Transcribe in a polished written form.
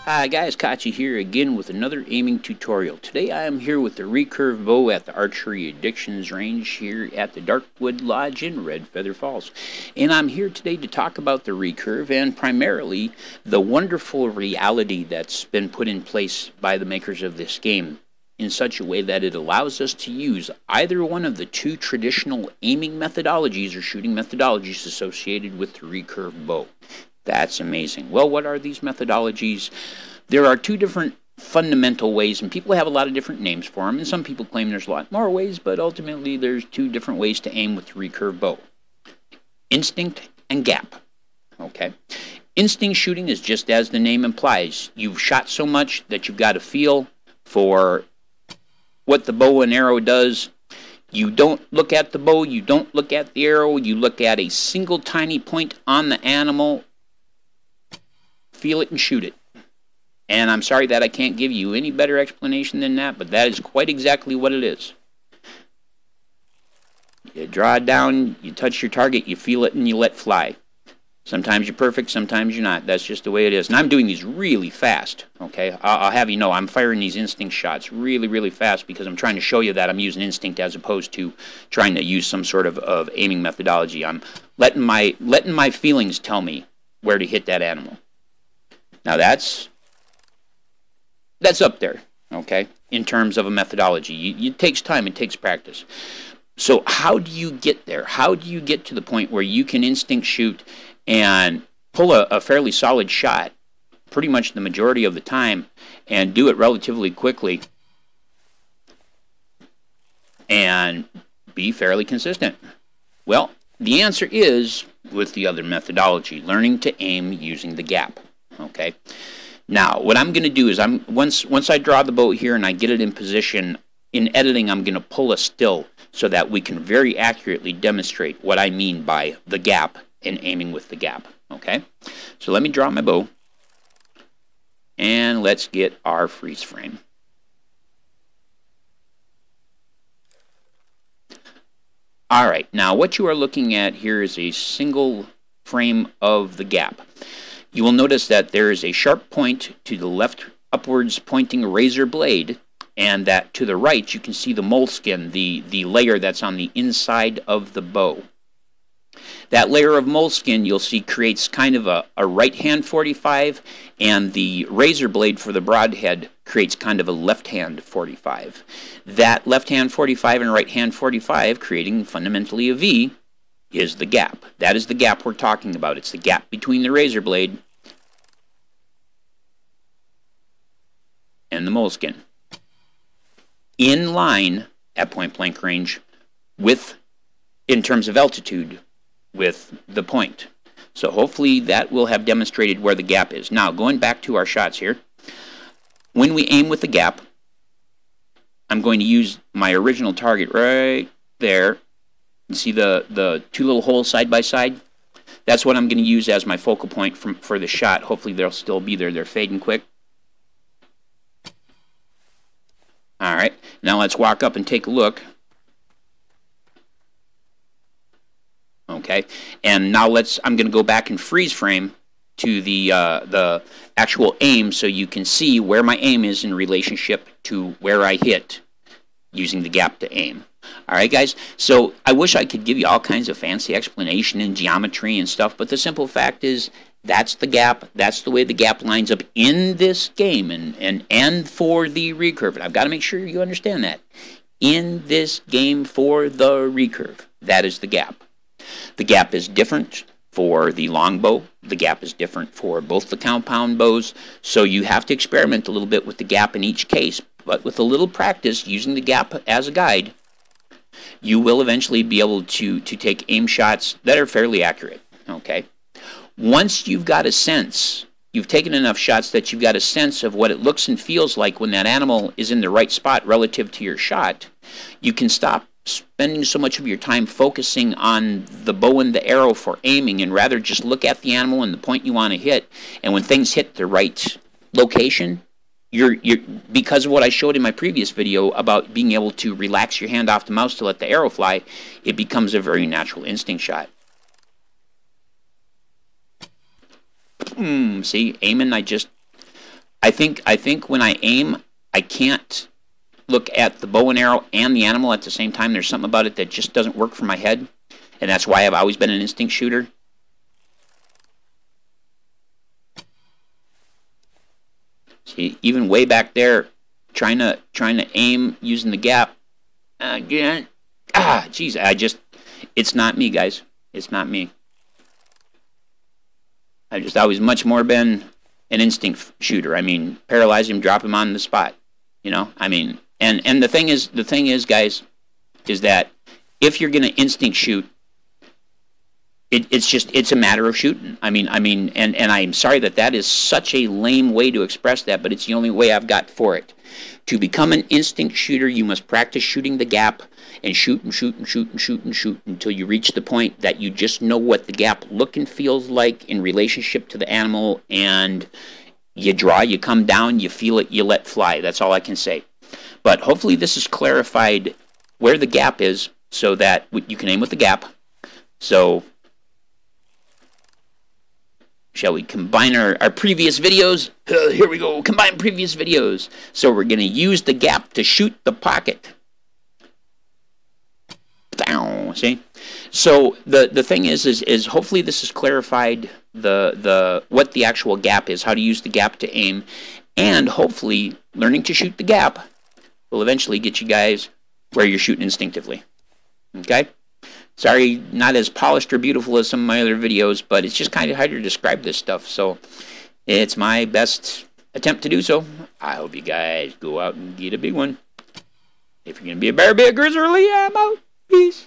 Hi guys, Kachi here again with another aiming tutorial. Today I am here with the recurve bow at the Archery Addictions range here at the Darkwood Lodge in Red Feather Falls. And I'm here today to talk about the recurve and primarily the wonderful reality that's been put in place by the makers of this game in such a way that it allows us to use either one of the two traditional aiming methodologies or shooting methodologies associated with the recurve bow. That's amazing. Well, what are these methodologies? There are two different fundamental ways, and people have a lot of different names for them, and some people claim there's a lot more ways, but ultimately there's two different ways to aim with the recurve bow. Instinct and gap. Okay. Instinct shooting is just as the name implies. You've shot so much that you've got a feel for what the bow and arrow does. You don't look at the bow, you don't look at the arrow, you look at a single tiny point on the animal, feel it and shoot it. And I'm sorry that I can't give you any better explanation than that, but that is quite exactly what it is. You draw it down, you touch your target, you feel it, and you let fly. Sometimes you're perfect, sometimes you're not. That's just the way it is. And I'm doing these really fast, okay? I'll have you know, I'm firing these instinct shots really, really fast because I'm trying to show you that I'm using instinct as opposed to trying to use some sort of aiming methodology. I'm letting my feelings tell me where to hit that animal. Now that's up there, okay, in terms of a methodology. It takes time, it takes practice. So how do you get there? How do you get to the point where you can instinct shoot and pull a fairly solid shot pretty much the majority of the time and do it relatively quickly and be fairly consistent? Well, the answer is with the other methodology, learning to aim using the gap. Okay. Now, what I'm going to do is once I draw the bow here and I get it in position, in editing I'm going to pull a still so that we can very accurately demonstrate what I mean by the gap and aiming with the gap. Okay. So let me draw my bow and let's get our freeze frame. All right. Now, what you are looking at here is a single frame of the gap. You will notice that there is a sharp point to the left upwards pointing razor blade, and that to the right you can see the moleskin, the layer that's on the inside of the bow. That layer of moleskin you'll see creates kind of a right hand 45, and the razor blade for the broadhead creates kind of a left hand 45. That left hand 45 and right hand 45 creating fundamentally a V is the gap. That is the gap we're talking about. It's the gap between the razor blade and the moleskin. In line at point blank range with, in terms of altitude, with the point. So hopefully that will have demonstrated where the gap is. Now, going back to our shots here, when we aim with the gap, I'm going to use my original target right there. You see the two little holes side by side? That's what I'm going to use as my focal point for the shot. Hopefully they'll still be there. They're fading quick. All right, now let's walk up and take a look. Okay, and now I'm going to go back and freeze frame to the actual aim so you can see where my aim is in relationship to where I hit using the gap to aim. All right, guys, so I wish I could give you all kinds of fancy explanation and geometry and stuff, but the simple fact is that's the gap. That's the way the gap lines up in this game and for the recurve. And I've got to make sure you understand that. In this game for the recurve, that is the gap. The gap is different for the longbow. The gap is different for both the compound bows. So you have to experiment a little bit with the gap in each case. But with a little practice using the gap as a guide, you will eventually be able to take aim shots that are fairly accurate. Okay. Once you've got a sense, you've taken enough shots that you've got a sense of what it looks and feels like when that animal is in the right spot relative to your shot, you can stop spending so much of your time focusing on the bow and the arrow for aiming and rather just look at the animal and the point you want to hit. And when things hit the right location, you're because of what I showed in my previous video about being able to relax your hand off the mouse to let the arrow fly, it becomes a very natural instinct shot. See, aiming, I think when I aim, I can't look at the bow and arrow and the animal at the same time. There's something about it that just doesn't work for my head, and that's why I've always been an instinct shooter. See, even way back there, trying to aim using the gap again. Geez, it's not me, guys. It's not me. I've just always much more been an instinct shooter. I mean, paralyze him, drop him on the spot. You know, I mean, and the thing is, guys, is that if you're gonna instinct shoot, it's a matter of shooting. I mean, and I'm sorry that is such a lame way to express that, but it's the only way I've got for it. To become an instinct shooter, you must practice shooting the gap and shoot and shoot and shoot and shoot and shoot until you reach the point that you just know what the gap look and feels like in relationship to the animal, and you draw, you come down, you feel it, you let fly. That's all I can say. But hopefully this has clarified where the gap is so that you can aim with the gap. So, shall we combine our previous videos? Here we go, combine previous videos. So we're going to use the gap to shoot the pocket. See? So the thing is hopefully this has clarified what the actual gap is, how to use the gap to aim, and hopefully learning to shoot the gap will eventually get you guys where you're shooting instinctively. Okay? Sorry, not as polished or beautiful as some of my other videos, but it's just kind of hard to describe this stuff, so it's my best attempt to do so. I hope you guys go out and get a big one. If you're going to be a bear, be a grizzly, I'm out. Peace.